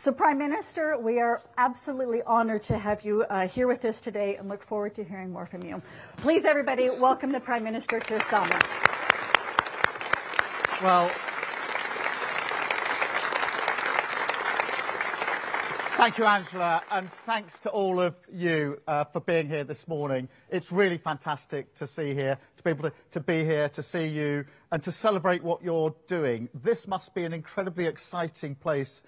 So, Prime Minister, we are absolutely honored to have you here with us today and look forward to hearing more from you. Please, everybody, welcome the Prime Minister to Istanbul. Well, thank you, Angela, and thanks to all of you for being here this morning. It's really fantastic to see here, to be able to be here, to see you, and to celebrate what you're doing. This must be an incredibly exciting place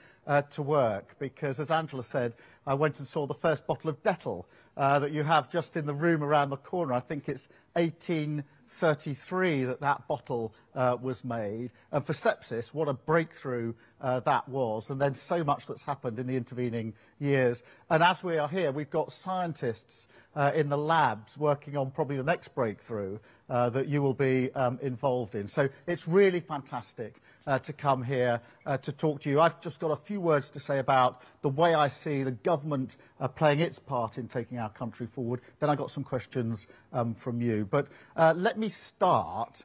to work, because, as Angela said, I went and saw the first bottle of Dettol that you have just in the room around the corner. I think it's 1833 that bottle was made. And for sepsis, what a breakthrough that was. And then so much that's happened in the intervening years. And as we are here, we've got scientists in the labs working on probably the next breakthrough that you will be involved in. So it's really fantastic to come here to talk to you. I've just got a few words to say about the way I see the government playing its part in taking our country forward. Then I've got some questions from you. But let me start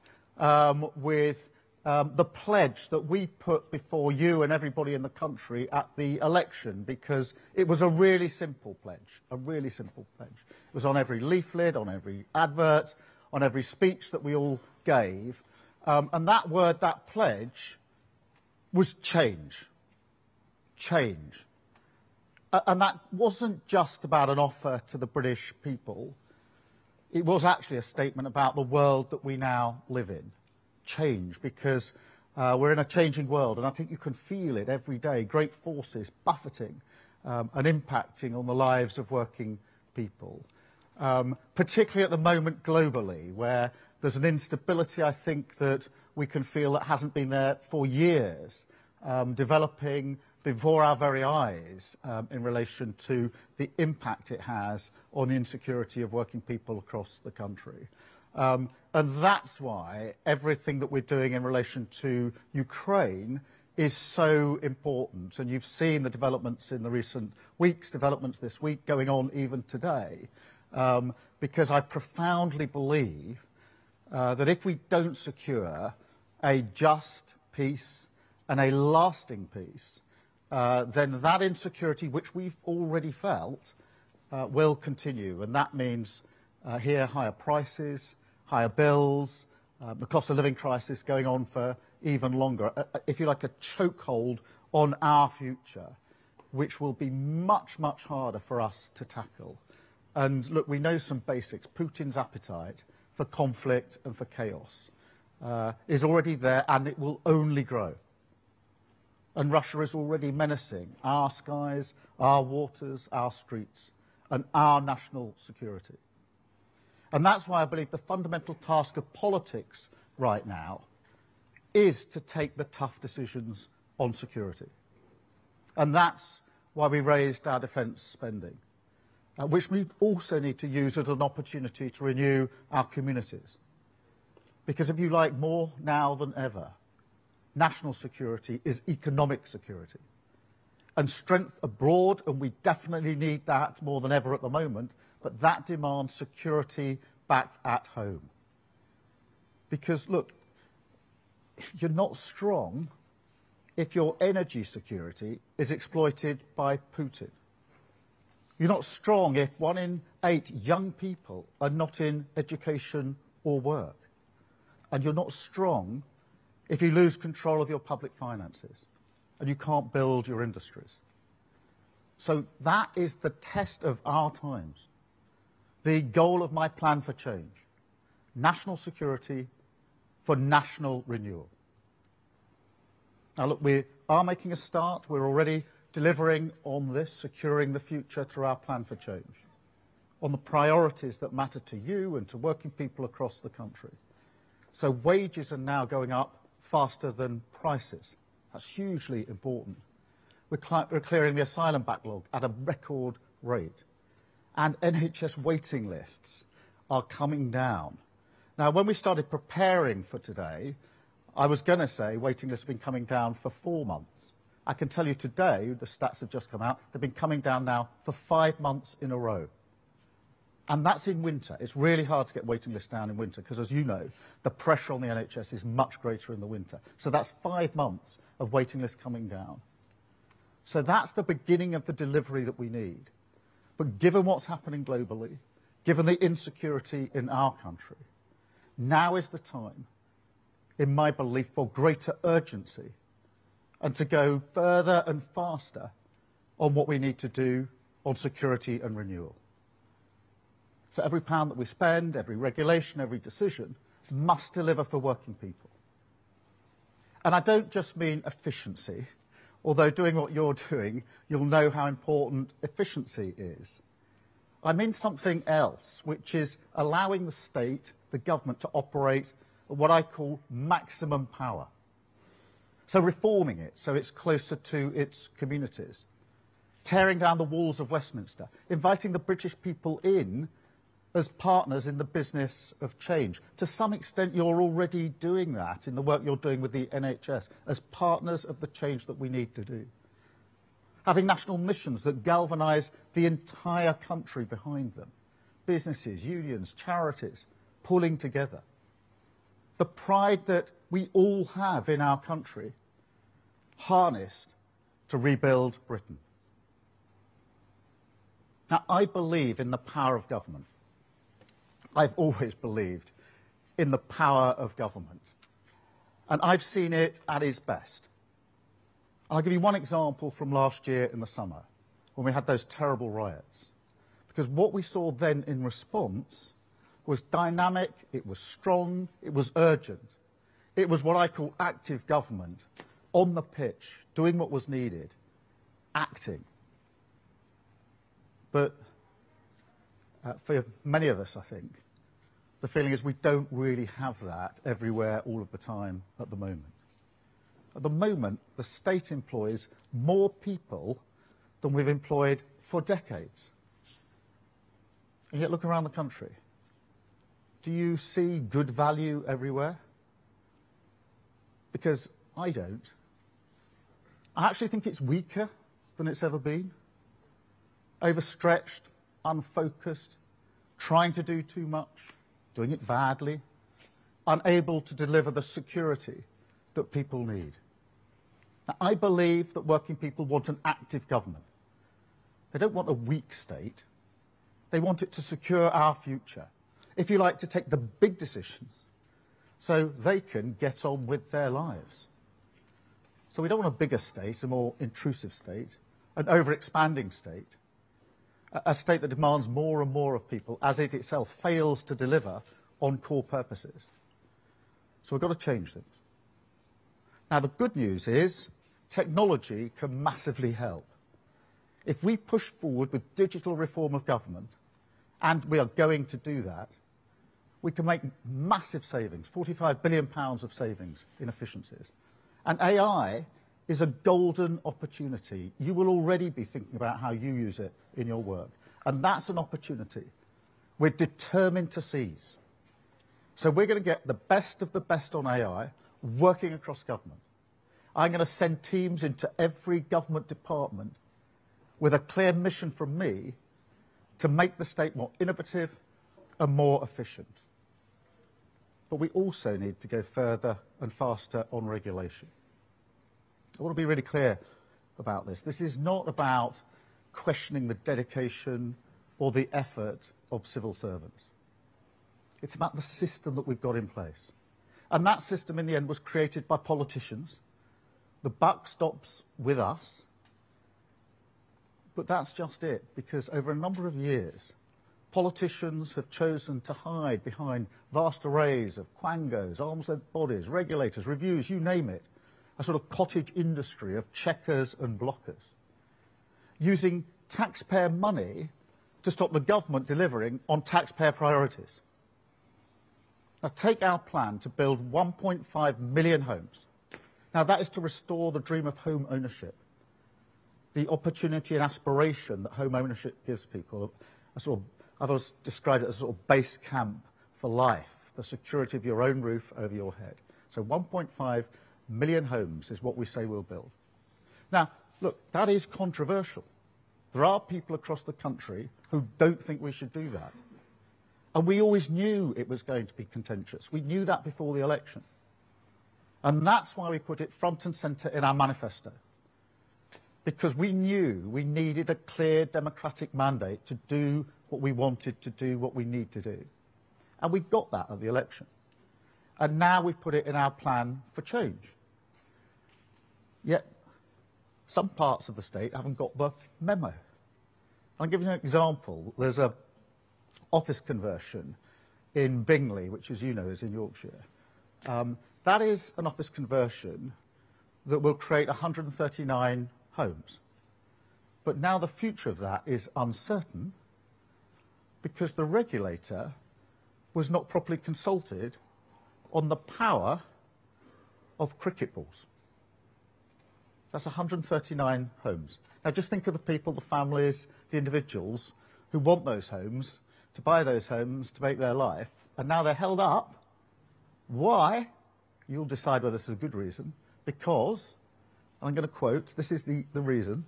with the pledge that we put before you and everybody in the country at the election, because it was a really simple pledge, a really simple pledge. It was on every leaflet, on every advert, on every speech that we all gave. And that word, that pledge, was change. Change. And that wasn't just about an offer to the British people. It was actually a statement about the world that we now live in. Change, because we're in a changing world, and I think you can feel it every day. Great forces buffeting and impacting on the lives of working people, particularly at the moment globally, where there's an instability, I think, that we can feel that hasn't been there for years, developing before our very eyes in relation to the impact it has on the insecurity of working people across the country. And that's why everything that we're doing in relation to Ukraine is so important. And you've seen the developments in the recent weeks, developments this week, going on even today, because I profoundly believe that if we don't secure a just peace and a lasting peace, then that insecurity, which we've already felt, will continue. And that means here higher prices, higher bills, the cost of living crisis going on for even longer. If you like, a chokehold on our future, which will be much, much harder for us to tackle. And look, we know some basics. Putin's appetite for conflict and for chaos is already there, and it will only grow. And Russia is already menacing our skies, our waters, our streets, and our national security. And that's why I believe the fundamental task of politics right now is to take the tough decisions on security. And that's why we raised our defence spending, which we also need to use as an opportunity to renew our communities. Because if you like, more now than ever, national security is economic security. And strength abroad, and we definitely need that more than ever at the moment, but that demands security back at home. Because, look, you're not strong if your energy security is exploited by Putin. You're not strong if 1 in 8 young people are not in education or work. And you're not strong if you lose control of your public finances and you can't build your industries. So that is the test of our times. The goal of my plan for change. National security for national renewal. Now look, we are making a start. We're already delivering on this, securing the future through our plan for change, on the priorities that matter to you and to working people across the country. So wages are now going up faster than prices. That's hugely important. We're clearing the asylum backlog at a record rate. And NHS waiting lists are coming down. Now, when we started preparing for today, I was going to say waiting lists have been coming down for 4 months. I can tell you today, the stats have just come out, they've been coming down now for 5 months in a row. And that's in winter. It's really hard to get waiting lists down in winter because, as you know, the pressure on the NHS is much greater in the winter. So that's 5 months of waiting lists coming down. So that's the beginning of the delivery that we need. But given what's happening globally, given the insecurity in our country, now is the time, in my belief, for greater urgency and to go further and faster on what we need to do on security and renewal. So every pound that we spend, every regulation, every decision must deliver for working people. And I don't just mean efficiency, although doing what you're doing, you'll know how important efficiency is. I mean something else, which is allowing the state, the government, to operate at what I call maximum power. So reforming it so it's closer to its communities, tearing down the walls of Westminster, inviting the British people in as partners in the business of change. To some extent, you're already doing that in the work you're doing with the NHS, as partners of the change that we need to do. Having national missions that galvanise the entire country behind them. Businesses, unions, charities, pulling together. The pride that we all have in our country, harnessed to rebuild Britain. Now, I believe in the power of government. I've always believed in the power of government. And I've seen it at its best. And I'll give you one example from last year in the summer, when we had those terrible riots. Because what we saw then in response was dynamic, it was strong, it was urgent. It was what I call active government, on the pitch, doing what was needed, acting. But for many of us, I think, the feeling is we don't really have that everywhere, all of the time, at the moment. At the moment, the state employs more people than we've employed for decades. And yet, look around the country. Do you see good value everywhere? Because I don't. I actually think it's weaker than it's ever been. Overstretched, unfocused, trying to do too much, doing it badly, unable to deliver the security that people need. Now, I believe that working people want an active government. They don't want a weak state. They want it to secure our future. If you like, to take the big decisions so they can get on with their lives. So we don't want a bigger state, a more intrusive state, an over-expanding state, a state that demands more and more of people as it itself fails to deliver on core purposes. So we've got to change things. Now, the good news is technology can massively help. If we push forward with digital reform of government, and we are going to do that, we can make massive savings, £45 billion of savings in efficiencies. And AI is a golden opportunity. You will already be thinking about how you use it in your work. And that's an opportunity we're determined to seize. So we're going to get the best of the best on AI working across government. I'm going to send teams into every government department with a clear mission from me to make the state more innovative and more efficient. But we also need to go further and faster on regulation. I want to be really clear about this. This is not about questioning the dedication or the effort of civil servants. It's about the system that we've got in place. And that system, in the end, was created by politicians. The buck stops with us. But that's just it, because over a number of years, politicians have chosen to hide behind vast arrays of quangos, arm's-length bodies, regulators, reviews, you name it, a sort of cottage industry of checkers and blockers, using taxpayer money to stop the government delivering on taxpayer priorities. Now, take our plan to build 1.5 million homes. Now, that is to restore the dream of home ownership, the opportunity and aspiration that home ownership gives people. I've always described it as a sort of base camp for life, the security of your own roof over your head. So 1.5 million homes is what we say we'll build. Now, look, that is controversial. There are people across the country who don't think we should do that. And we always knew it was going to be contentious. We knew that before the election. And that's why we put it front and centre in our manifesto. because we knew we needed a clear democratic mandate to do what we wanted to do, what we need to do. And we got that at the election. And now we've put it in our plan for change. Yet some parts of the state haven't got the memo. I'll give you an example. There's an office conversion in Bingley, which, as you know, is in Yorkshire. That is an office conversion that will create 139 homes. But now the future of that is uncertain because the regulator was not properly consulted on the power of cricket balls. That's 139 homes. Now just think of the people, the families, the individuals who want those homes, to buy those homes, to make their life, and now they're held up. Why? You'll decide whether this is a good reason. Because, and I'm going to quote, this is the reason,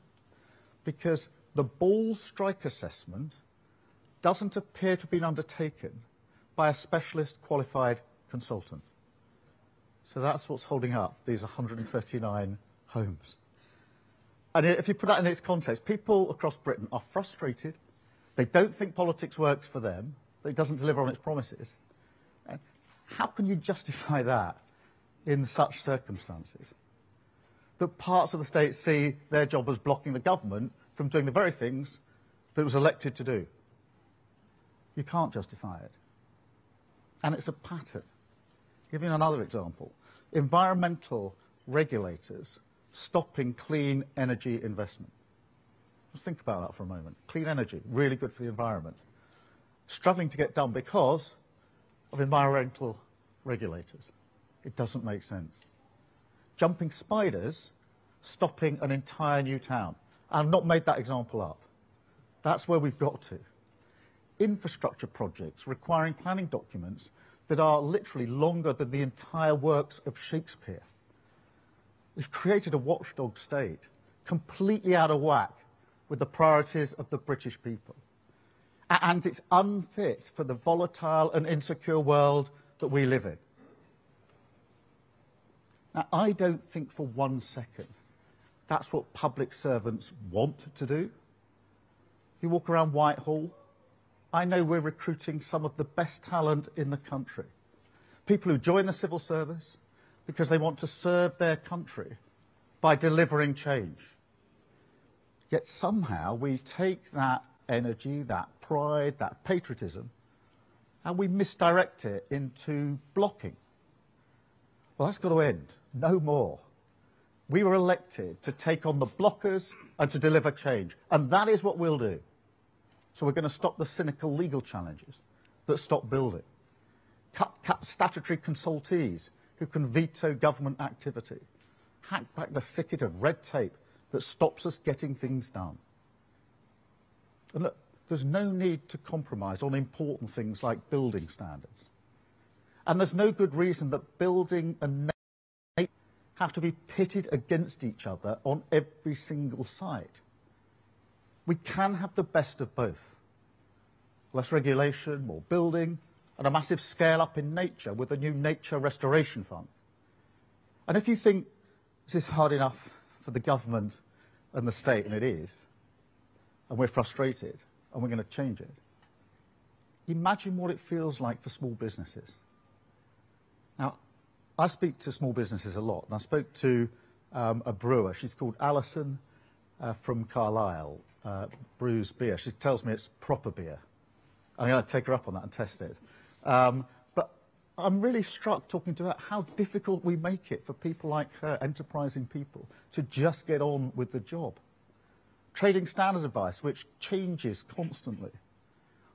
because the ball strike assessment doesn't appear to have been undertaken by a specialist qualified consultant. So that's what's holding up these 139 homes. And if you put that in its context, people across Britain are frustrated. They don't think politics works for them. It doesn't deliver on its promises. And how can you justify that in such circumstances? That parts of the state see their job as blocking the government from doing the very things that it was elected to do. You can't justify it. And it's a pattern. I'll give you another example. Environmental regulators stopping clean energy investment. Let's think about that for a moment. Clean energy, really good for the environment. Struggling to get done because of environmental regulators. It doesn't make sense. Jumping spiders, stopping an entire new town. I've not made that example up. That's where we've got to. Infrastructure projects requiring planning documents that are literally longer than the entire works of Shakespeare. We've created a watchdog state, completely out of whack with the priorities of the British people. And it's unfit for the volatile and insecure world that we live in. Now, I don't think for 1 second that's what public servants want to do. If you walk around Whitehall, I know we're recruiting some of the best talent in the country. People who join the civil service because they want to serve their country by delivering change. Yet somehow we take that energy, that pride, that patriotism, and we misdirect it into blocking. Well, that's got to end. No more. We were elected to take on the blockers and to deliver change. And that is what we'll do. So we're going to stop the cynical legal challenges that stop building. Cut statutory consultees who can veto government activity. Hack back the thicket of red tape that stops us getting things done. And look, there's no need to compromise on important things like building standards. And there's no good reason that building and nature have to be pitted against each other on every single site. We can have the best of both. Less regulation, more building, and a massive scale up in nature with a new nature restoration fund. And if you think this is hard enough for the government and the state, and it is, and we're frustrated, and we're going to change it, imagine what it feels like for small businesses. Now, I speak to small businesses a lot, and I spoke to a brewer. She's called Alison from Carlisle, brews beer. She tells me it's proper beer. I'm going to take her up on that and test it. But I'm really struck talking to her how difficult we make it for people like her, enterprising people, to just get on with the job. Trading standards advice, which changes constantly.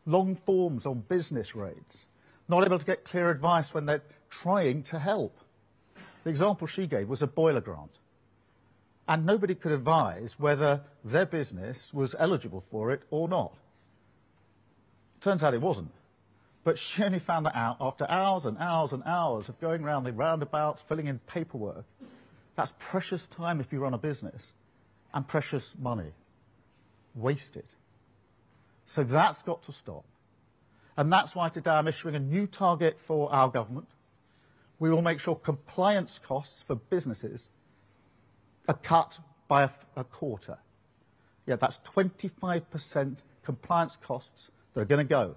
Long forms on business rates. Not able to get clear advice when they're trying to help. The example she gave was a boiler grant. And nobody could advise whether their business was eligible for it or not. Turns out it wasn't. But she only found that out after hours and hours and hours of going around the roundabouts, filling in paperwork. That's precious time if you run a business, and precious money. Wasted. So that's got to stop. And that's why today I'm issuing a new target for our government. We will make sure compliance costs for businesses are cut by a quarter. Yeah, that's 25% compliance costs that are going to go,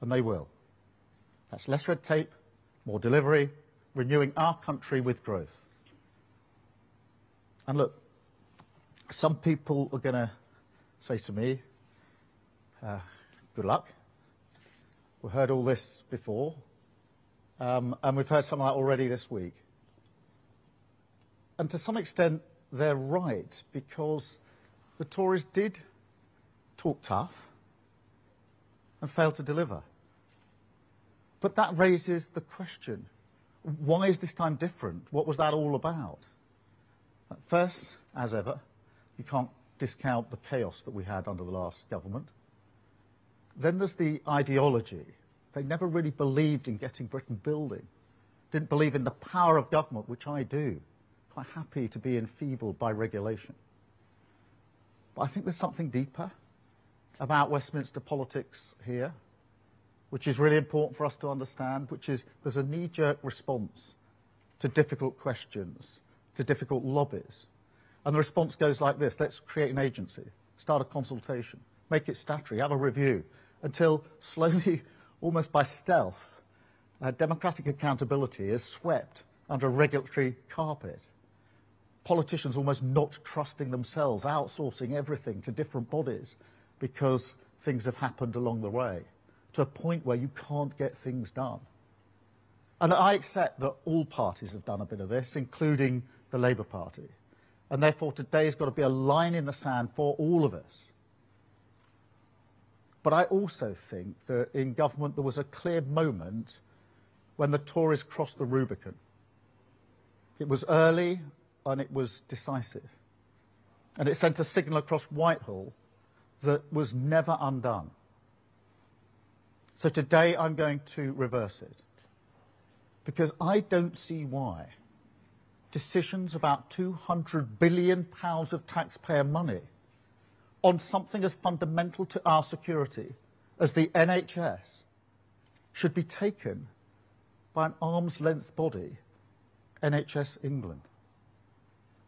and they will. That's less red tape, more delivery, renewing our country with growth. And look, some people are going to say to me, good luck. We've heard all this before, and we've heard some of that already this week. And to some extent, they're right, because the Tories did talk tough and fail to deliver. But that raises the question, why is this time different? What was that all about? First, as ever, you can't discount the chaos that we had under the last government. Then there's the ideology. They never really believed in getting Britain building, didn't believe in the power of government, which I do. Quite happy to be enfeebled by regulation. But I think there's something deeper about Westminster politics here, which is really important for us to understand, which is there's a knee-jerk response to difficult questions, to difficult lobbies. And the response goes like this: let's create an agency, start a consultation, make it statutory, have a review, until slowly, almost by stealth, democratic accountability is swept under a regulatory carpet. Politicians almost not trusting themselves, outsourcing everything to different bodies because things have happened along the way, to a point where you can't get things done. And I accept that all parties have done a bit of this, including the Labour Party. And therefore today's got to be a line in the sand for all of us. But I also think that in government there was a clear moment when the Tories crossed the Rubicon. It was early and it was decisive. And it sent a signal across Whitehall that was never undone. So today I'm going to reverse it, because I don't see why decisions about £200 billion of taxpayer money on something as fundamental to our security as the NHS should be taken by an arm's-length body, NHS England.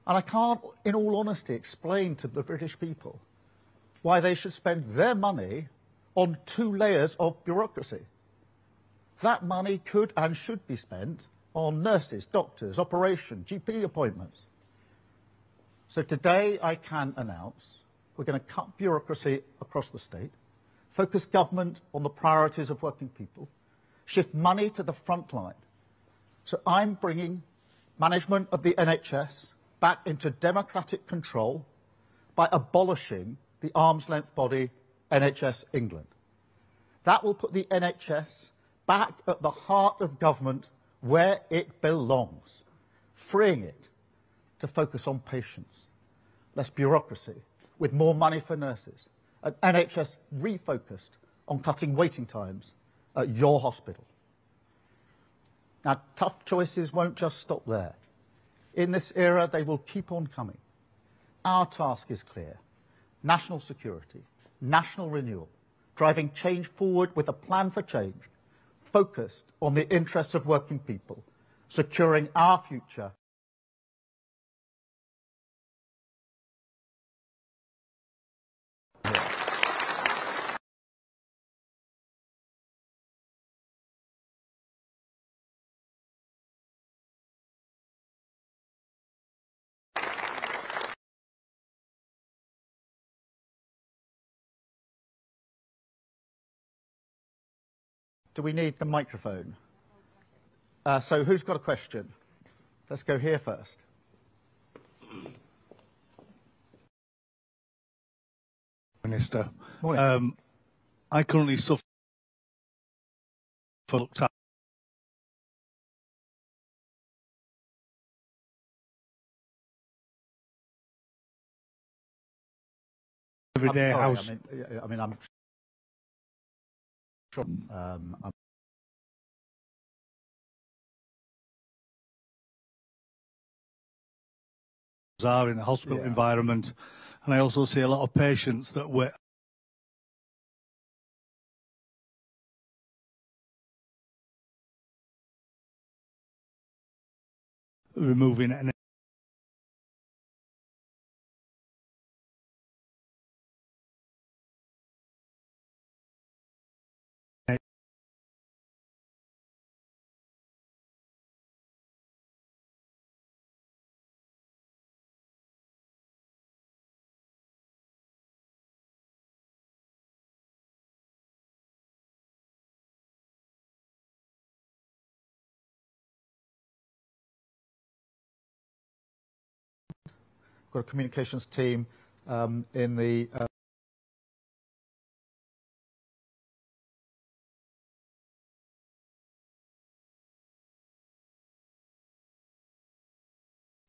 And I can't, in all honesty, explain to the British people why they should spend their money on 2 layers of bureaucracy. That money could and should be spent on nurses, doctors, operation, GP appointments. So today I can announce we're going to cut bureaucracy across the state, focus government on the priorities of working people, shift money to the front line. So I'm bringing management of the NHS back into democratic control by abolishing the arm's-length body NHS England. That will put the NHS back at the heart of government where it belongs, freeing it to focus on patients, less bureaucracy, with more money for nurses, an NHS refocused on cutting waiting times at your hospital. Now, tough choices won't just stop there. In this era, they will keep on coming. Our task is clear: national security, national renewal, driving change forward with a plan for change, focused on the interests of working people, securing our future. Do we need the microphone? So who's got a question? Let's go here first. Minister, Morning. I currently suffer for looked at every I'm day sorry, house. I'm sure. Are in a hospital Yeah. environment, and I also see a lot of patients that were removing got a communications team in the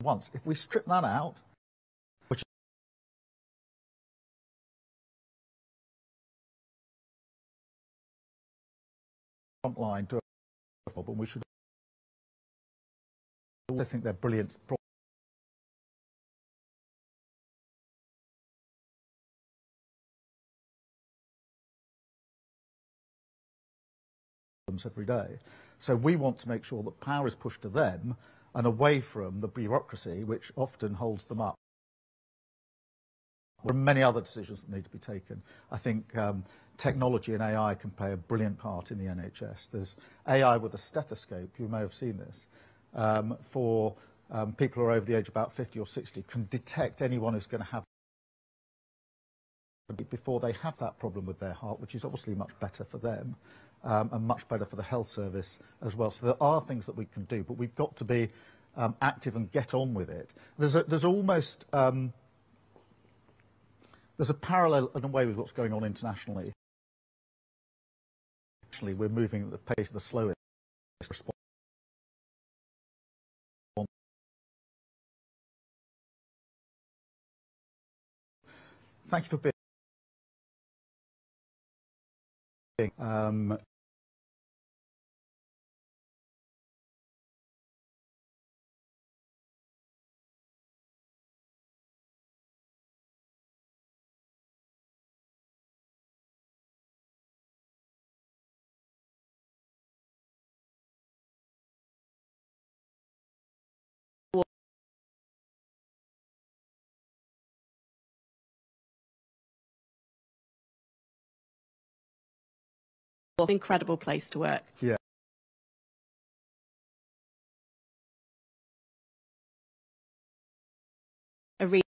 once. If we strip that out, which front line to a problem, we should also think they're brilliant problems every day. So we want to make sure that power is pushed to them and away from the bureaucracy, which often holds them up. There are many other decisions that need to be taken. I think technology and AI can play a brilliant part in the NHS. There's AI with a stethoscope, you may have seen this, for people who are over the age of about 50 or 60, can detect anyone who's going to have before they have that problem with their heart, which is obviously much better for them and much better for the health service as well. So there are things that we can do, but we've got to be active and get on with it. There's almost there's a parallel in a way with what's going on internationally. Actually, we're moving at the pace of the slowest response. Thank you for being. Incredible place to work. Yeah. A really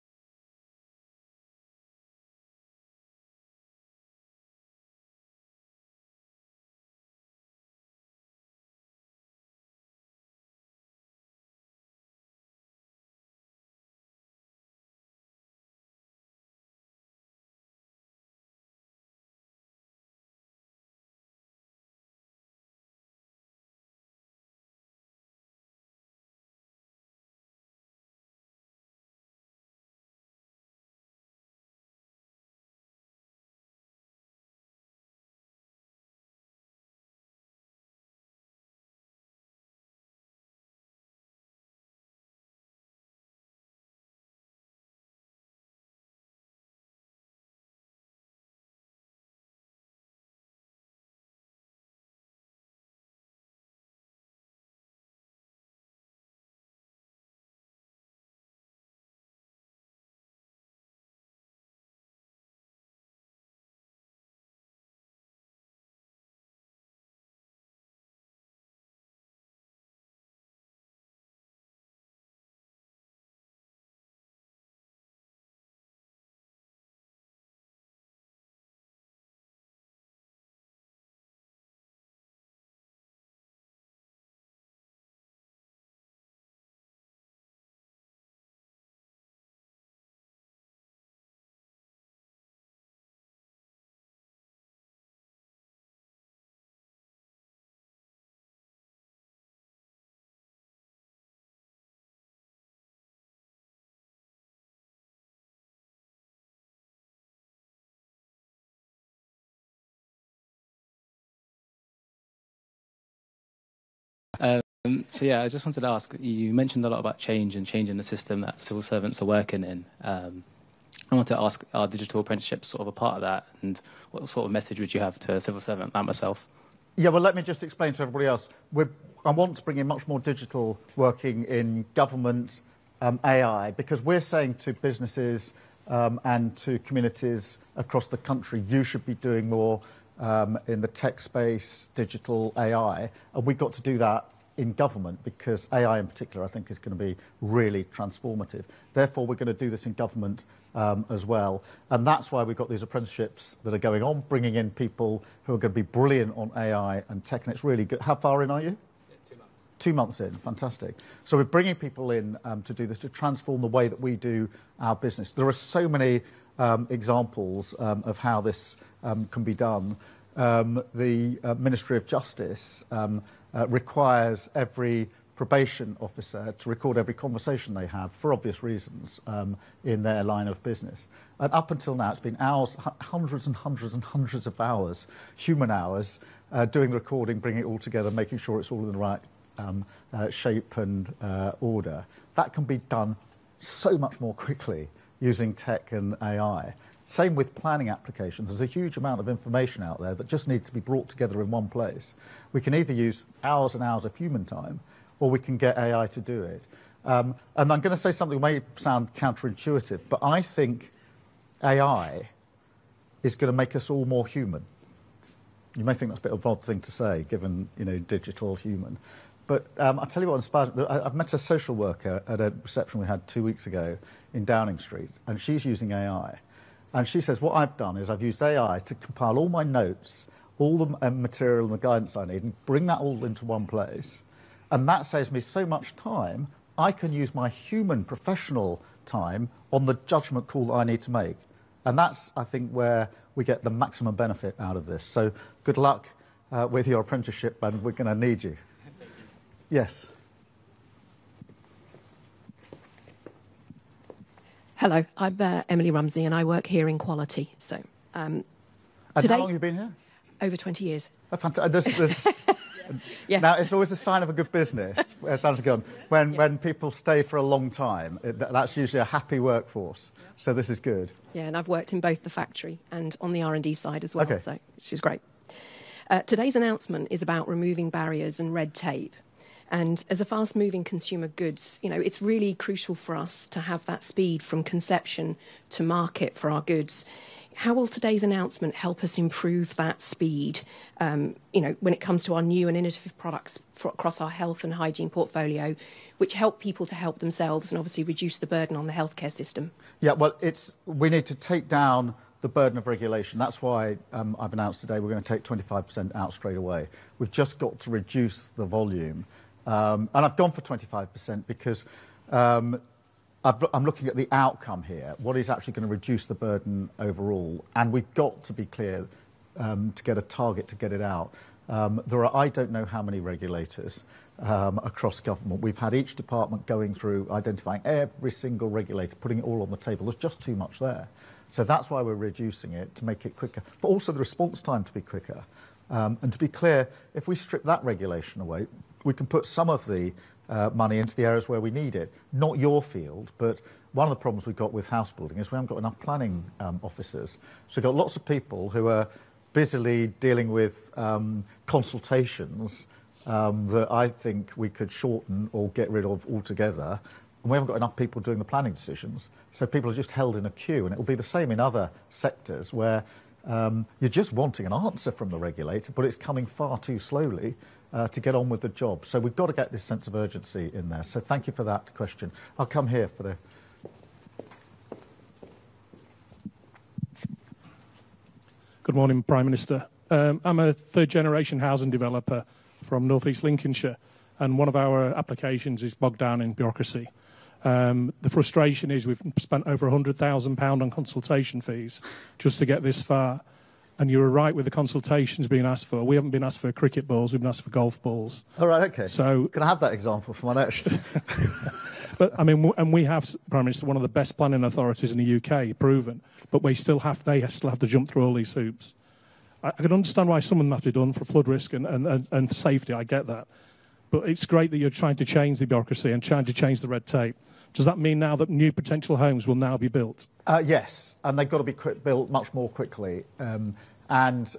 So yeah, I just wanted to ask, you mentioned a lot about change and changing the system that civil servants are working in. I wanted to ask, are digital apprenticeships sort of a part of that? And what sort of message would you have to a civil servant like myself? Yeah, well, let me just explain to everybody else. I want to bring in much more digital working in government, AI, because we're saying to businesses and to communities across the country, you should be doing more in the tech space, digital AI, and we've got to do that in government because AI in particular I think is going to be really transformative. Therefore we're going to do this in government as well, and that's why we've got these apprenticeships that are going on, bringing in people who are going to be brilliant on AI and tech, and it's really good. How far in are you? Yeah, 2 months. 2 months in, fantastic. So we're bringing people in to do this, to transform the way that we do our business. There are so many examples of how this can be done. The Ministry of Justice requires every probation officer to record every conversation they have, for obvious reasons, in their line of business. And up until now, it's been hours, hundreds and hundreds and hundreds of hours, human hours, doing the recording, bringing it all together, making sure it's all in the right shape and order. That can be done so much more quickly using tech and AI. Same with planning applications. There's a huge amount of information out there that just needs to be brought together in one place. We can either use hours and hours of human time, or we can get AI to do it. And I'm going to say something that may sound counterintuitive, but I think AI is going to make us all more human. You may think that's a bit of an odd thing to say, given, you know, digital human. But I'll tell you what inspired me. I've met a social worker at a reception we had 2 weeks ago in Downing Street, and she's using AI. And she says, what I've done is I've used AI to compile all my notes, all the material and the guidance I need, and bring that all into one place. And that saves me so much time, I can use my human professional time on the judgment call that I need to make. And that's, I think, where we get the maximum benefit out of this. So good luck with your apprenticeship, and we're going to need you. Yes. Hello, I'm Emily Rumsey, and I work here in quality. So, And today, how long have you been here? Over 20 years. Oh, fantastic. Yeah. Now, it's always a sign of a good business, when people stay for a long time. That's usually a happy workforce. So this is good. Yeah, and I've worked in both the factory and on the R&D side as well, Okay. so which is great. Today's announcement is about removing barriers and red tape. And as a fast-moving consumer goods, you know, it's really crucial for us to have that speed from conception to market for our goods. How will today's announcement help us improve that speed, you know, when it comes to our new and innovative products across our health and hygiene portfolio, which help people to help themselves and obviously reduce the burden on the healthcare system? Yeah, well, we need to take down the burden of regulation. That's why I've announced today we're going to take 25% out straight away. We've just got to reduce the volume. And I've gone for 25% because I'm looking at the outcome here, what is actually going to reduce the burden overall. And we've got to be clear to get a target to get it out. There are, I don't know how many regulators across government. We've had each department going through, identifying every single regulator, putting it all on the table. There's just too much there. So that's why we're reducing it, to make it quicker. But also the response time to be quicker. And to be clear, if we strip that regulation away, we can put some of the money into the areas where we need it. Not your field, but one of the problems we've got with house building is we haven't got enough planning officers. So we've got lots of people who are busily dealing with consultations that I think we could shorten or get rid of altogether. And we haven't got enough people doing the planning decisions. So people are just held in a queue. And it will be the same in other sectors where you're just wanting an answer from the regulator, but it's coming far too slowly to get on with the job. So we've got to get this sense of urgency in there. So thank you for that question. I'll come here for the... Good morning, Prime Minister. I'm a third-generation housing developer from North East Lincolnshire, and one of our applications is bogged down in bureaucracy. The frustration is we've spent over £100,000 on consultation fees just to get this far. And you were right with the consultations being asked for. We haven't been asked for cricket balls, we've been asked for golf balls. All right, OK. So, can I have that example for my next? But, I mean, and we have, Prime Minister, one of the best planning authorities in the UK, proven. But they still have to jump through all these hoops. I can understand why some of them have to be done for flood risk and safety, I get that. But it's great that you're trying to change the bureaucracy and trying to change the red tape. Does that mean now that new potential homes will now be built? Yes, and they've got to be built much more quickly. And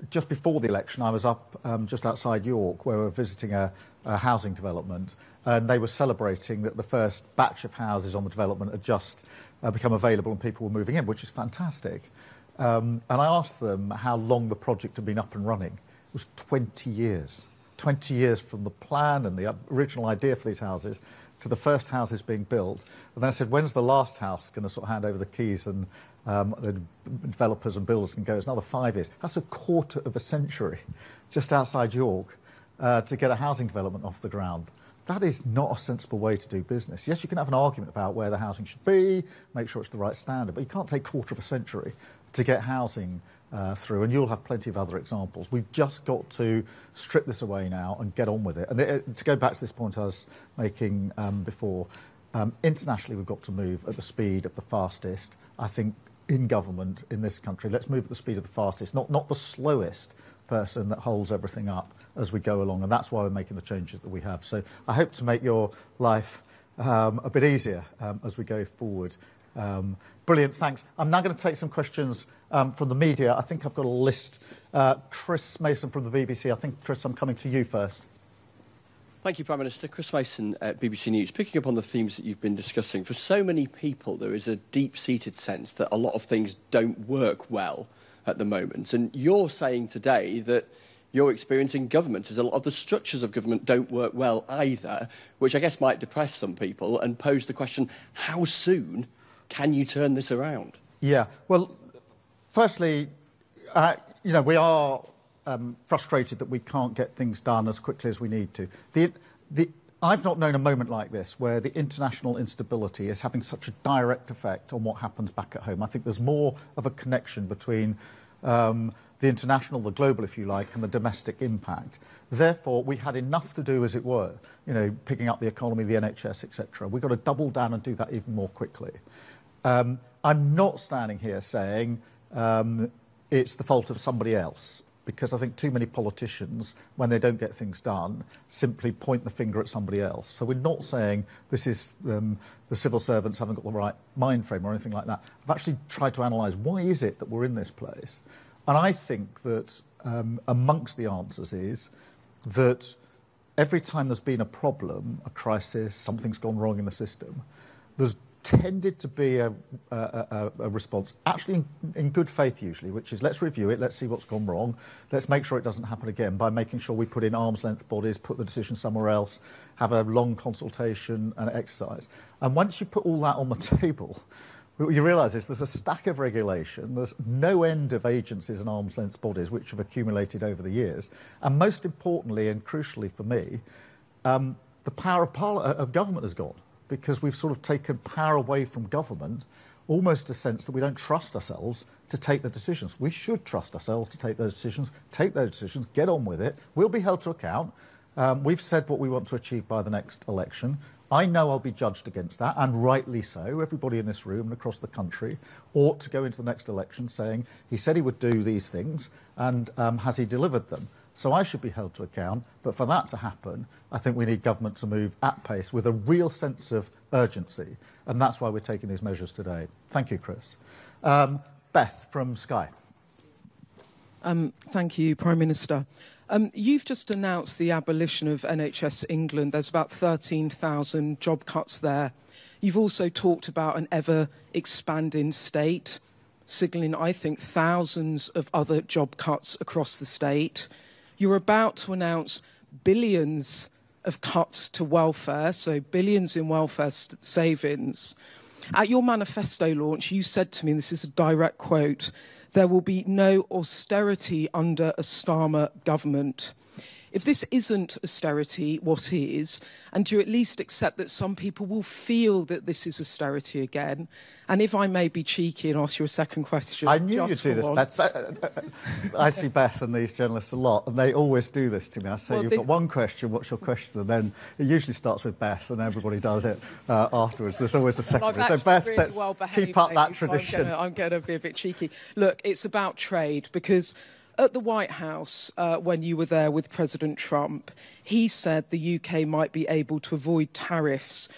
just before the election, I was up just outside York, where we were visiting a housing development, and they were celebrating that the first batch of houses on the development had just become available and people were moving in, which is fantastic. And I asked them how long the project had been up and running. It was 20 years. 20 years from the plan and the original idea for these houses to the first houses being built. And then I said, when's the last house going to sort of hand over the keys and the developers and builders can go? It's another 5 years. That's a quarter of a century just outside York. to get a housing development off the ground. That is not a sensible way to do business. Yes, you can have an argument about where the housing should be, make sure it's the right standard, but you can't take a quarter of a century to get housing through, and you'll have plenty of other examples. We've just got to strip this away now and get on with it. And to go back to this point I was making before, internationally we've got to move at the speed of the fastest. I think in government in this country, let's move at the speed of the fastest, not the slowest person that holds everything up as we go along, and that's why we're making the changes that we have. So I hope to make your life a bit easier as we go forward. Brilliant, thanks. I'm now going to take some questions from the media. I think I've got a list. Chris Mason from the BBC. I think, Chris, I'm coming to you first. Thank you, Prime Minister. Chris Mason at BBC News. Picking up on the themes that you've been discussing, for so many people there is a deep-seated sense that a lot of things don't work well at the moment. And you're saying today that your experience in government is a lot of the structures of government don't work well either, which I guess might depress some people and pose the question, how soon can you turn this around? Yeah, well, firstly, we are frustrated that we can't get things done as quickly as we need to. I've not known a moment like this where the international instability is having such a direct effect on what happens back at home. I think there's more of a connection between the international, the global, if you like, and the domestic impact. Therefore, we had enough to do, as it were, picking up the economy, the NHS, etc. We've got to double down and do that even more quickly. I'm not standing here saying it's the fault of somebody else, because I think too many politicians, when they don't get things done, simply point the finger at somebody else. So we're not saying this is the civil servants haven't got the right mind frame or anything like that. I've actually tried to analyse why is it that we're in this place. And I think that amongst the answers is that every time there's been a problem, a crisis, something's gone wrong in the system, there's tended to be a response, actually in good faith usually, which is let's review it, let's see what's gone wrong, let's make sure it doesn't happen again by making sure we put in arm's length bodies, put the decision somewhere else, have a long consultation and exercise. And once you put all that on the table, what you realise is there's a stack of regulation, there's no end of agencies and arm's length bodies which have accumulated over the years, and most importantly and crucially for me, the power of government has gone, because we've sort of taken power away from government, almost a sense that we don't trust ourselves to take the decisions. We should trust ourselves to take those decisions, get on with it. We'll be held to account. We've said what we want to achieve by the next election. I know I'll be judged against that, and rightly so. Everybody in this room and across the country ought to go into the next election saying he said he would do these things, and has he delivered them? So I should be held to account, but for that to happen, I think we need government to move at pace with a real sense of urgency, and that's why we're taking these measures today. Thank you, Chris. Beth from Sky. Thank you, Prime Minister. You've just announced the abolition of NHS England. There's about 13,000 job cuts there. You've also talked about an ever-expanding state, signalling, I think, thousands of other job cuts across the state. You're about to announce billions of cuts to welfare, so billions in welfare savings. At your manifesto launch, you said to me, and this is a direct quote, there will be no austerity under a Starmer government. If this isn't austerity, what is? And do you at least accept that some people will feel that this is austerity again? And if I may be cheeky and ask you a second question. I knew you'd do this, Beth. I see Beth and these journalists a lot, and they always do this to me. I say, well, you've got one question, what's your question? And then it usually starts with Beth, and everybody does it afterwards. There's always a second. So, Beth, really let's keep up that tradition. So I'm going to be a bit cheeky. Look, it's about trade, because at the White House, when you were there with President Trump, he said the UK might be able to avoid tariffs.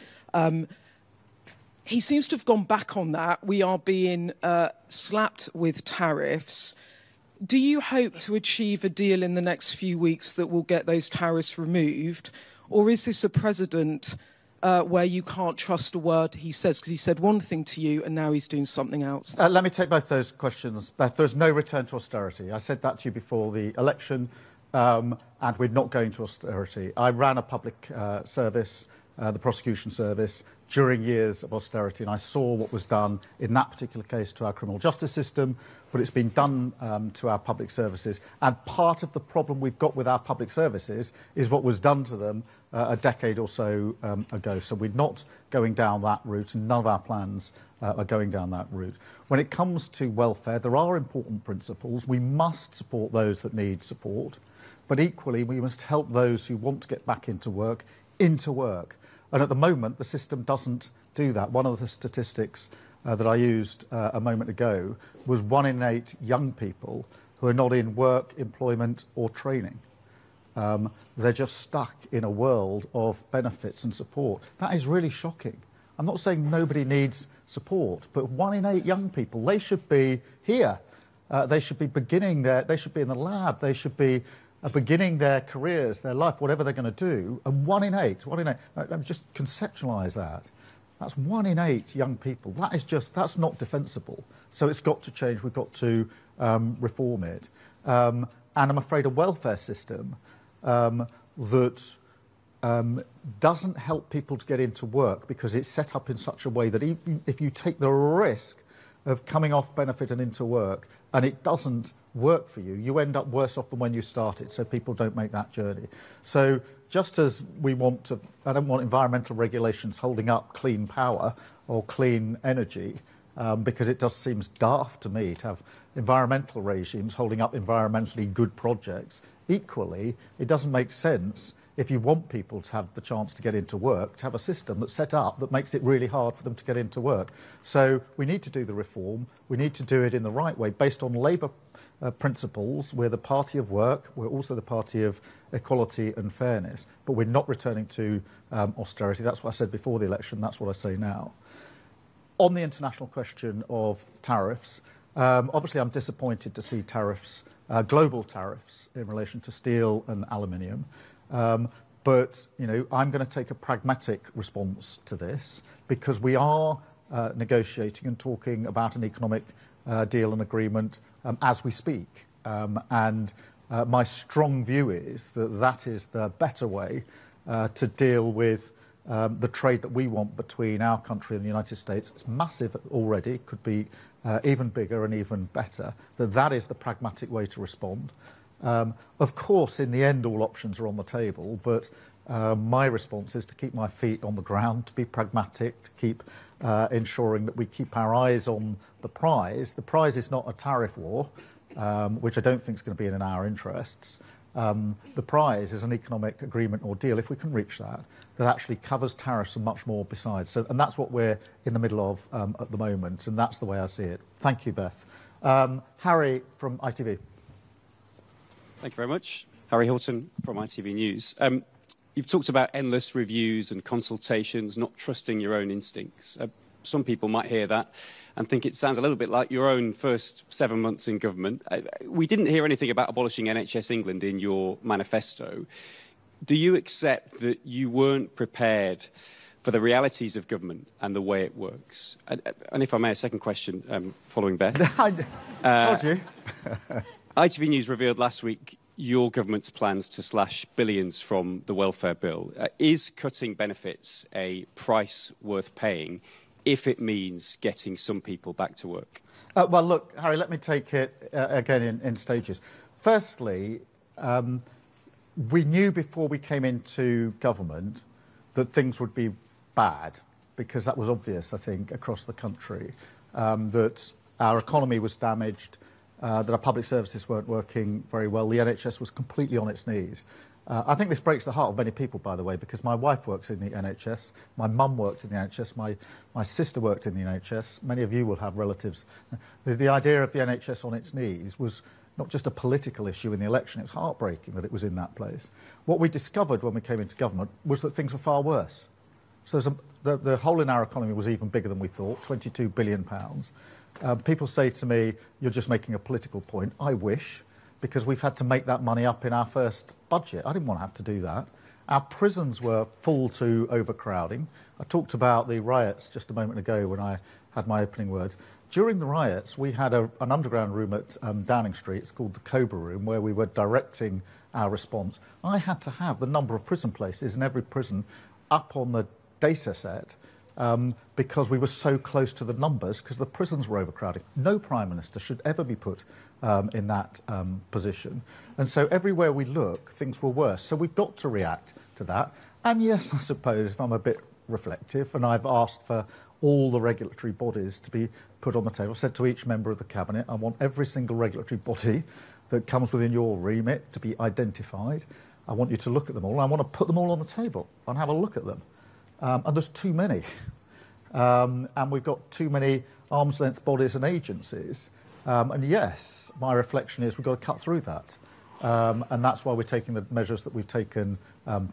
He seems to have gone back on that. We are being slapped with tariffs. Do you hope to achieve a deal in the next few weeks that will get those tariffs removed? Or is this a president where you can't trust a word he says? Because he said one thing to you and now he's doing something else. Let me take both those questions. Beth, there's no return to austerity. I said that to you before the election, and we're not going to austerity. I ran a public service, the prosecution service. during years of austerity, and I saw what was done in that particular case to our criminal justice system, but it's been done to our public services. And part of the problem we've got with our public services is what was done to them a decade or so ago. So we're not going down that route, and none of our plans are going down that route. When it comes to welfare, there are important principles. We must support those that need support, but equally we must help those who want to get back into work. And at the moment, the system doesn't do that. One of the statistics that I used a moment ago was 1 in 8 young people who are not in work, employment or training. They're just stuck in a world of benefits and support. That is really shocking. I'm not saying nobody needs support, but 1 in 8 young people, they should be here. They should be they should be in the lab, they should be beginning their careers, their life, whatever they're going to do. And 1 in 8, just conceptualise that. That's 1 in 8 young people. That's not defensible. So it's got to change. We've got to reform it. And I'm afraid a welfare system that doesn't help people to get into work because it's set up in such a way that even if you take the risk of coming off benefit and into work and it doesn't work for you, you end up worse off than when you started, so people don't make that journey. So just as I don't want environmental regulations holding up clean power or clean energy, because it just seems daft to me to have environmental regimes holding up environmentally good projects. Equally, it doesn't make sense if you want people to have the chance to get into work, to have a system that's set up that makes it really hard for them to get into work. So we need to do the reform. We need to do it in the right way, based on Labour principles. We're the party of work. We're also the party of equality and fairness. But we're not returning to austerity. That's what I said before the election. That's what I say now. On the international question of tariffs, obviously I'm disappointed to see tariffs, global tariffs, in relation to steel and aluminium. But, I'm going to take a pragmatic response to this because we are negotiating and talking about an economic deal and agreement as we speak. And my strong view is that that is the better way to deal with the trade that we want between our country and the United States. It's massive already, could be even bigger and even better. That is the pragmatic way to respond. Of course, in the end, all options are on the table, but my response is to keep my feet on the ground, to be pragmatic, to keep ensuring that we keep our eyes on the prize. The prize is not a tariff war, which I don't think is going to be in our interests. The prize is an economic agreement or deal, if we can reach that actually covers tariffs and much more besides. And that's what we're in the middle of at the moment, and that's the way I see it. Thank you, Beth. Harry from ITV. Thank you very much. Harry Hilton from ITV News. You've talked about endless reviews and consultations, not trusting your own instincts. Some people might hear that and think it sounds a little bit like your own first 7 months in government. We didn't hear anything about abolishing NHS England in your manifesto. Do you accept that you weren't prepared for the realities of government and the way it works? And if I may, a second question following Beth. Told you. ITV News revealed last week your government's plans to slash billions from the welfare bill. Is cutting benefits a price worth paying if it means getting some people back to work? Well, look, Harry, let me take it again in stages. Firstly, we knew before we came into government that things would be bad, because that was obvious, I think, across the country, that our economy was damaged, that our public services weren't working very well. The NHS was completely on its knees. I think this breaks the heart of many people, by the way, because my wife works in the NHS, my mum worked in the NHS, my sister worked in the NHS, many of you will have relatives. The idea of the NHS on its knees was not just a political issue in the election, it was heartbreaking that it was in that place. What we discovered when we came into government was that things were far worse. So the hole in our economy was even bigger than we thought, £22 billion. People say to me, you're just making a political point. I wish, because we've had to make that money up in our first budget. I didn't want to have to do that. Our prisons were full to overcrowding. I talked about the riots just a moment ago when I had my opening words. During the riots, we had an underground room at Downing Street. It's called the Cobra Room, where we were directing our response. I had to have the number of prison places in every prison up on the data set because we were so close to the numbers, because the prisons were overcrowded. No Prime Minister should ever be put in that position. And so everywhere we look, things were worse. So we've got to react to that. And yes, I suppose, if I'm a bit reflective, and I've asked for all the regulatory bodies to be put on the table. I've said to each member of the Cabinet, I want every single regulatory body that comes within your remit to be identified. I want you to look at them all. I want to put them all on the table and have a look at them. And there's too many. And we've got too many arm's length bodies and agencies. And yes, my reflection is we've got to cut through that. And that's why we're taking the measures that we've taken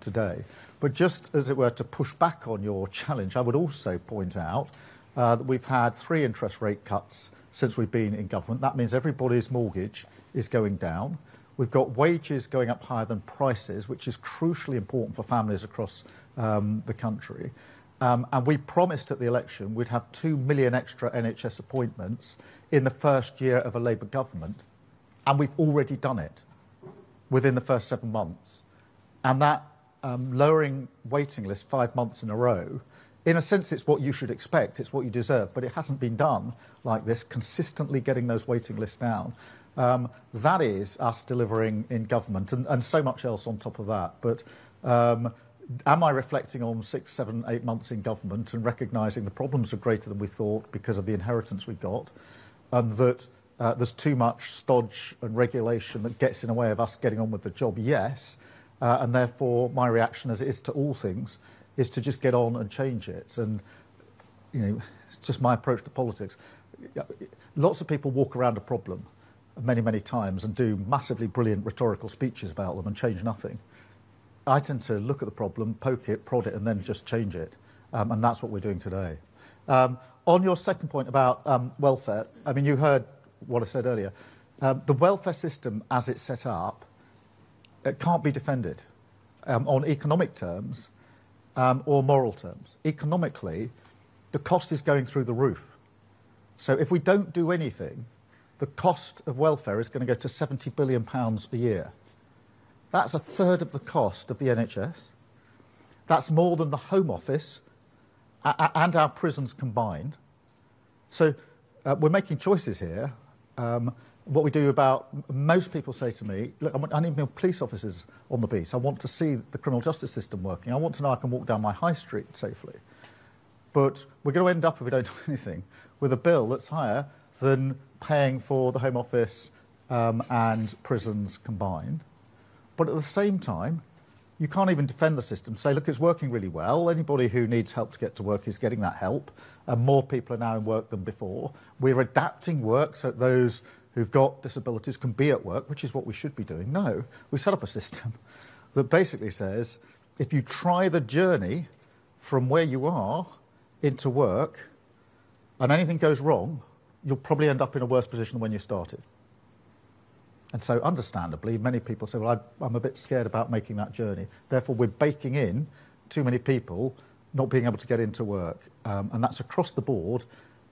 today. But just as it were to push back on your challenge, I would also point out that we've had 3 interest rate cuts since we've been in government. That means everybody's mortgage is going down. We've got wages going up higher than prices, which is crucially important for families across the country. And we promised at the election we'd have 2 million extra NHS appointments in the first year of a Labour government. And we've already done it within the first 7 months. And that lowering waiting list 5 months in a row, in a sense, it's what you should expect, it's what you deserve, but it hasn't been done like this, consistently getting those waiting lists down. That is us delivering in government, and so much else on top of that. But am I reflecting on 6, 7, 8 months in government and recognising the problems are greater than we thought because of the inheritance we got, and that there's too much stodge and regulation that gets in the way of us getting on with the job? Yes. And therefore, my reaction, as it is to all things, is to just get on and change it. And, you know, it's just my approach to politics. Lots of people walk around a problem many, many times and do massively brilliant rhetorical speeches about them and change nothing. I tend to look at the problem, poke it, prod it, and then just change it. And that's what we're doing today. On your second point about welfare, I mean, you heard what I said earlier. The welfare system, as it's set up, it can't be defended on economic terms or moral terms. Economically, the cost is going through the roof. So if we don't do anything, the cost of welfare is going to go to £70 billion a year. That's a third of the cost of the NHS. That's more than the Home Office and our prisons combined. So we're making choices here. What we do about, most people say to me, look, I need more police officers on the beat. I want to see the criminal justice system working. I want to know I can walk down my high street safely. But we're going to end up, if we don't do anything, with a bill that's higher than paying for the Home Office and prisons combined. But at the same time, you can't even defend the system. Say, look, it's working really well. Anybody who needs help to get to work is getting that help. And more people are now in work than before. We're adapting work so that those who've got disabilities can be at work, which is what we should be doing. No, we set up a system that basically says if you try the journey from where you are into work and anything goes wrong, you'll probably end up in a worse position than when you started. And so, understandably, many people say, well, I'm a bit scared about making that journey. Therefore, we're baking in too many people not being able to get into work. And that's across the board.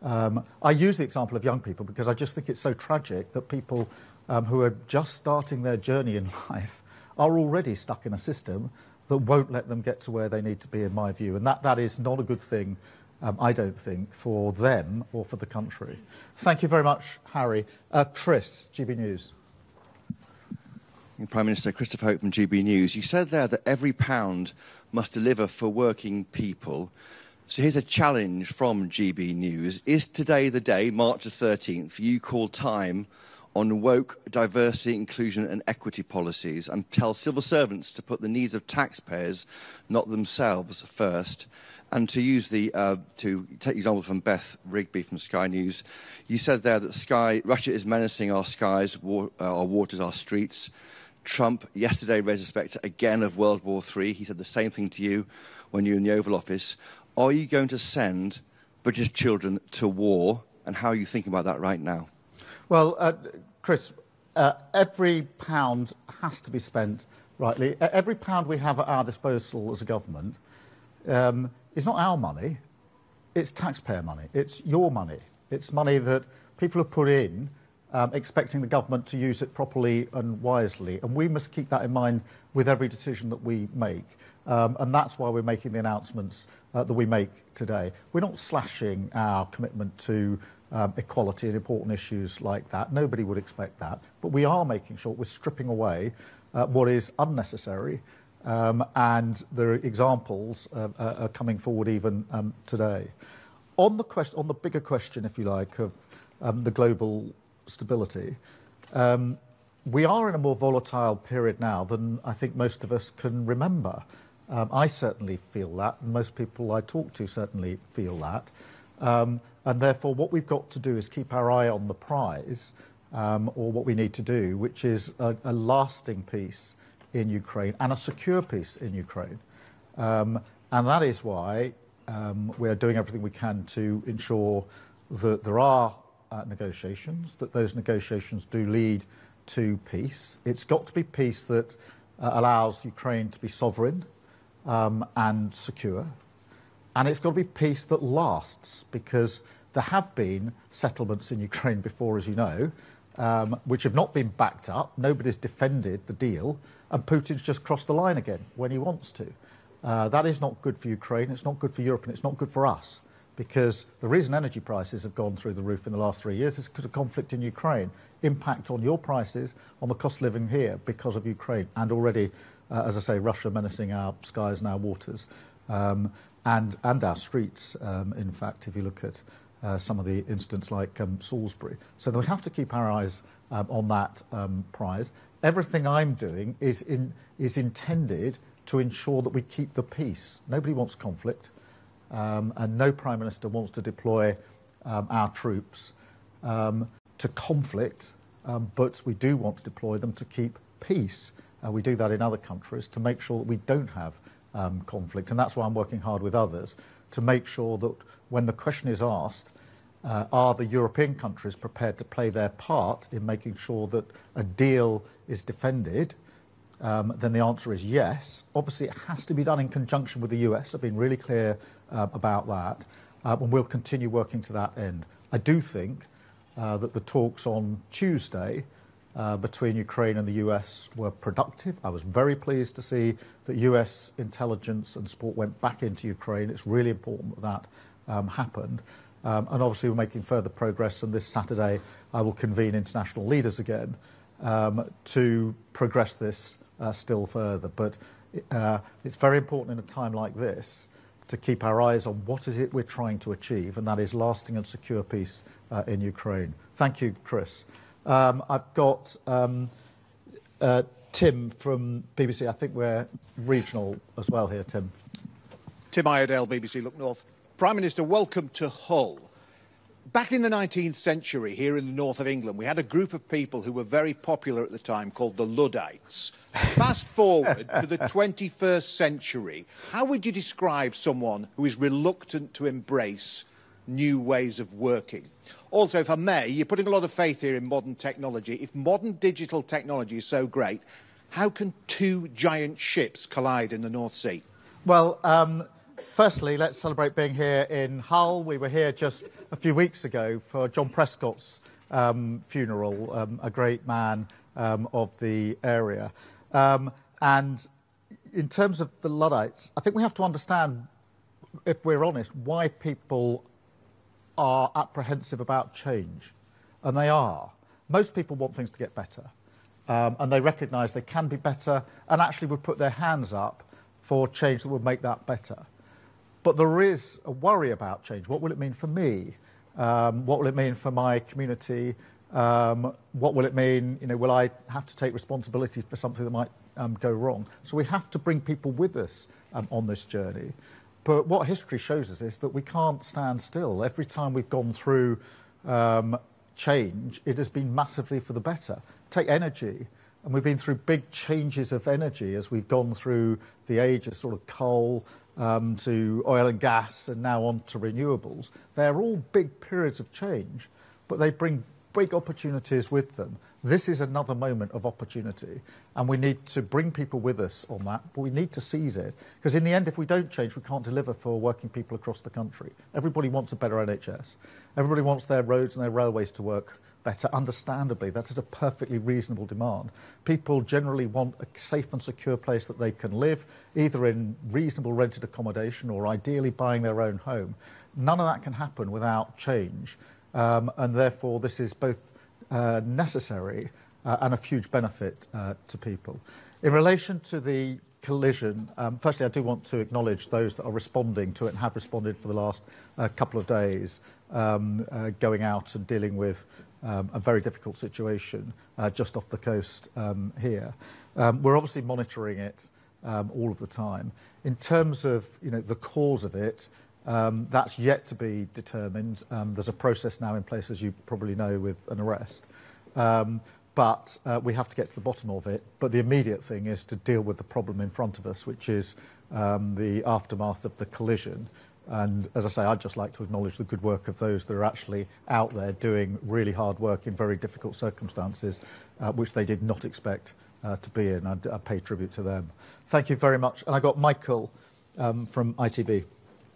I use the example of young people because I just think it's so tragic that people who are just starting their journey in life are already stuck in a system that won't let them get to where they need to be, in my view. And that is not a good thing, I don't think, for them or for the country. Thank you very much, Harry. Chris, GB News. Prime Minister, Christopher Hope from GB News. You said there that every pound must deliver for working people. So here's a challenge from GB News. Is today the day, March the 13th, you call time on woke diversity, inclusion and equity policies and tell civil servants to put the needs of taxpayers, not themselves, first? And to use to take the example from Beth Rigby from Sky News, you said there that Russia is menacing our skies, our waters, our streets. Trump yesterday raised the spectre again of World War III. He said the same thing to you when you were in the Oval Office. Are you going to send British children to war, and how are you thinking about that right now? Well, Chris, every pound has to be spent rightly. Every pound we have at our disposal as a government is not our money, it's taxpayer money. It's your money. It's money that people have put in expecting the government to use it properly and wisely. And we must keep that in mind with every decision that we make. And that's why we're making the announcements that we make today. We're not slashing our commitment to equality and important issues like that. Nobody would expect that. But we are making sure we're stripping away what is unnecessary. And the examples are coming forward even today. On the bigger question, if you like, of the global stability, we are in a more volatile period now than I think most of us can remember. I certainly feel that, and most people I talk to certainly feel that. And therefore, what we've got to do is keep our eye on the prize, or what we need to do, which is a lasting peace in Ukraine and a secure peace in Ukraine. And that is why we are doing everything we can to ensure that there are negotiations, that those negotiations do lead to peace. It's got to be peace that allows Ukraine to be sovereign and secure. And it's got to be peace that lasts, because there have been settlements in Ukraine before, as you know, which have not been backed up. Nobody's defended the deal, and Putin's just crossed the line again when he wants to. That is not good for Ukraine, it's not good for Europe, and it's not good for us, because the reason energy prices have gone through the roof in the last 3 years is because of conflict in Ukraine. Impact on your prices, on the cost of living here because of Ukraine, and already, as I say, Russia menacing our skies and our waters, and our streets, in fact, if you look at some of the incidents like Salisbury. So we have to keep our eyes on that prize. Everything I'm doing is intended to ensure that we keep the peace. Nobody wants conflict, and no Prime Minister wants to deploy our troops to conflict, but we do want to deploy them to keep peace. We do that in other countries to make sure that we don't have conflict, and that's why I'm working hard with others to make sure that when the question is asked, are the European countries prepared to play their part in making sure that a deal is defended, then the answer is yes. Obviously, it has to be done in conjunction with the US. I've been really clear about that, and we'll continue working to that end. I do think that the talks on Tuesday between Ukraine and the US were productive. I was very pleased to see that US intelligence and support went back into Ukraine. It's really important that that happened. And obviously we're making further progress, and this Saturday I will convene international leaders again to progress this still further. But it's very important in a time like this to keep our eyes on what is it we're trying to achieve, and that is lasting and secure peace in Ukraine. Thank you, Chris. I've got Tim from BBC. I think we're regional as well here, Tim. Tim Iredale, BBC Look North. Prime Minister, welcome to Hull. Back in the 19th century, here in the north of England, we had a group of people who were very popular at the time called the Luddites. Fast forward to the 21st century, how would you describe someone who is reluctant to embrace new ways of working? Also, if I may, you're putting a lot of faith here in modern technology. If modern digital technology is so great, how can two giant ships collide in the North Sea? Well, firstly, let's celebrate being here in Hull. We were here just a few weeks ago for John Prescott's funeral, a great man of the area. And in terms of the Luddites, I think we have to understand, if we're honest, why people are apprehensive about change. And they are. Most people want things to get better. And they recognise they can be better, and actually would put their hands up for change that would make that better. But there is a worry about change. What will it mean for me? What will it mean for my community? What will it mean, will I have to take responsibility for something that might go wrong? So we have to bring people with us on this journey. But what history shows us is that we can't stand still. Every time we've gone through change, it has been massively for the better. Take energy, and we've been through big changes of energy as we've gone through the age of sort of coal, to oil and gas, and now on to renewables. They're all big periods of change, but they bring big opportunities with them. This is another moment of opportunity, and we need to bring people with us on that, but we need to seize it, because in the end, if we don't change, we can't deliver for working people across the country. Everybody wants a better NHS. Everybody wants their roads and their railways to work better. Understandably, that is a perfectly reasonable demand. People generally want a safe and secure place that they can live, either in reasonable rented accommodation or ideally buying their own home. None of that can happen without change, and therefore this is both necessary and a huge benefit to people. In relation to the collision, firstly, I do want to acknowledge those that are responding to it and have responded for the last couple of days, going out and dealing with a very difficult situation just off the coast here. We're obviously monitoring it all of the time. In terms of the cause of it, that's yet to be determined. There's a process now in place, as you probably know, with an arrest. But we have to get to the bottom of it. But the immediate thing is to deal with the problem in front of us, which is the aftermath of the collision. And as I say, I'd just like to acknowledge the good work of those that are actually out there doing really hard work in very difficult circumstances, which they did not expect to be in. I pay tribute to them. Thank you very much. And I got Michael from ITV.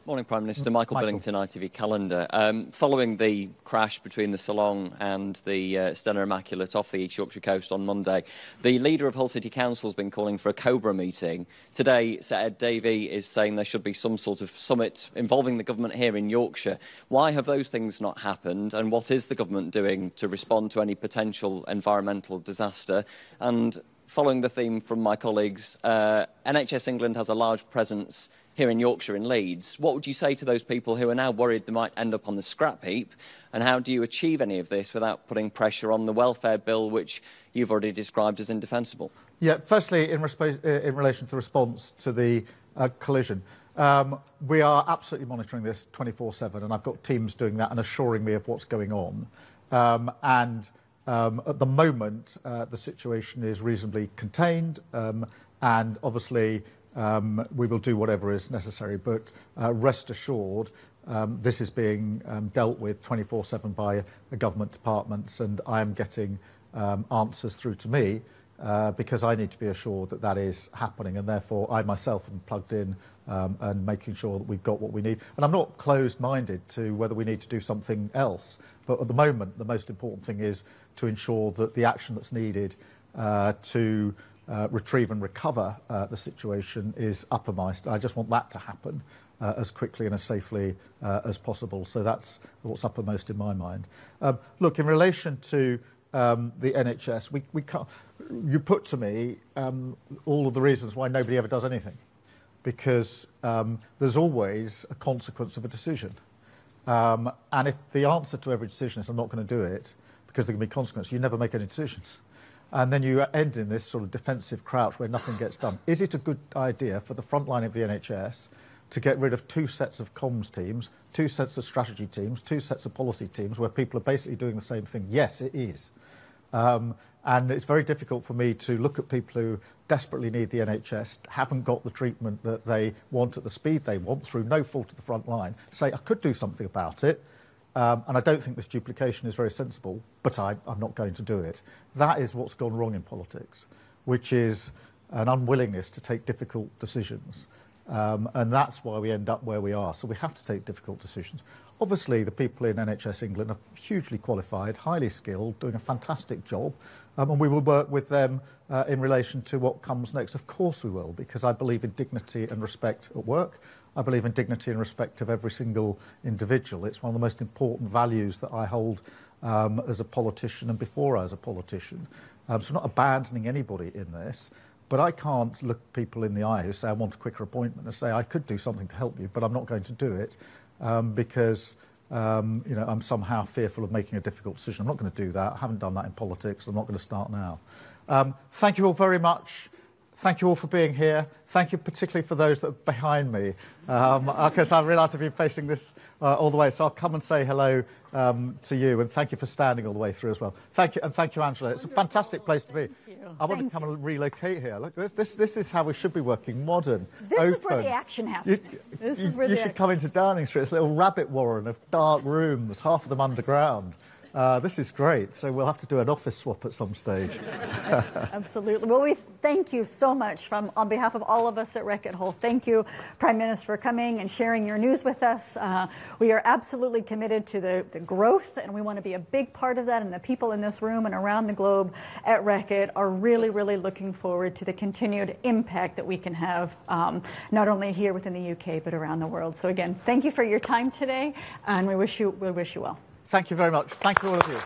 Morning, Prime Minister. Michael Billington, ITV Calendar. Following the crash between the Salong and the Stena Immaculate off the East Yorkshire coast on Monday, the leader of Hull City Council has been calling for a Cobra meeting. Today, Sir Ed Davey is saying there should be some sort of summit involving the government here in Yorkshire. Why have those things not happened, and what is the government doing to respond to any potential environmental disaster? And following the theme from my colleagues, NHS England has a large presence here in Yorkshire, in Leeds. What would you say to those people who are now worried they might end up on the scrap heap? And how do you achieve any of this without putting pressure on the welfare bill, which you've already described as indefensible? Yeah, firstly, in relation to response to the collision, we are absolutely monitoring this 24/7, and I've got teams doing that and assuring me of what's going on. At the moment, the situation is reasonably contained, and obviously we will do whatever is necessary, but rest assured this is being dealt with 24/7 by government departments, and I am getting answers through to me because I need to be assured that that is happening, and therefore I myself am plugged in and making sure that we've got what we need. And I'm not closed-minded to whether we need to do something else, but at the moment the most important thing is to ensure that the action that's needed to retrieve and recover the situation is uppermost. I just want that to happen as quickly and as safely as possible. So that's what's uppermost in my mind. Look, in relation to the NHS, we can't, you put to me all of the reasons why nobody ever does anything, because there's always a consequence of a decision. And if the answer to every decision is I'm not going to do it because there can be consequences, you never make any decisions. And then you end in this sort of defensive crouch where nothing gets done. Is it a good idea for the front line of the NHS to get rid of 2 sets of comms teams, 2 sets of strategy teams, 2 sets of policy teams where people are basically doing the same thing? Yes, it is. And it's very difficult for me to look at people who desperately need the NHS, haven't got the treatment that they want at the speed they want through no fault of the front line, say, I could do something about it. And I don't think this duplication is very sensible, but I'm not going to do it. That is what's gone wrong in politics, which is an unwillingness to take difficult decisions. And that's why we end up where we are. So we have to take difficult decisions. Obviously, the people in NHS England are hugely qualified, highly skilled, doing a fantastic job. And we will work with them in relation to what comes next. Of course we will, because I believe in dignity and respect at work. I believe in dignity and respect of every single individual. It's one of the most important values that I hold as a politician and before I was a politician. So I'm not abandoning anybody in this, but I can't look people in the eye who say I want a quicker appointment and say I could do something to help you, but I'm not going to do it because I'm somehow fearful of making a difficult decision. I'm not going to do that. I haven't done that in politics. I'm not going to start now. Thank you all very much. Thank you all for being here. Thank you particularly for those that are behind me, because I realise I've been facing this all the way. So I'll come and say hello to you, and thank you for standing all the way through as well. Thank you, and thank you, Angela. It's a fantastic place to be. I want to come and relocate here. Look, this is how we should be working, modern, this open. This is where the action happens. You should come into Downing Street. It's a little rabbit warren of dark rooms, half of them underground. This is great. So we'll have to do an office swap at some stage. Yes, absolutely. Well, we thank you so much on behalf of all of us at Reckitt Hall. Thank you, Prime Minister, for coming and sharing your news with us. We are absolutely committed to the growth, and we want to be a big part of that. And the people in this room and around the globe at Reckitt are really, really looking forward to the continued impact that we can have, not only here within the UK, but around the world. So again, thank you for your time today, and we wish you well. Thank you very much. Thank you all of you.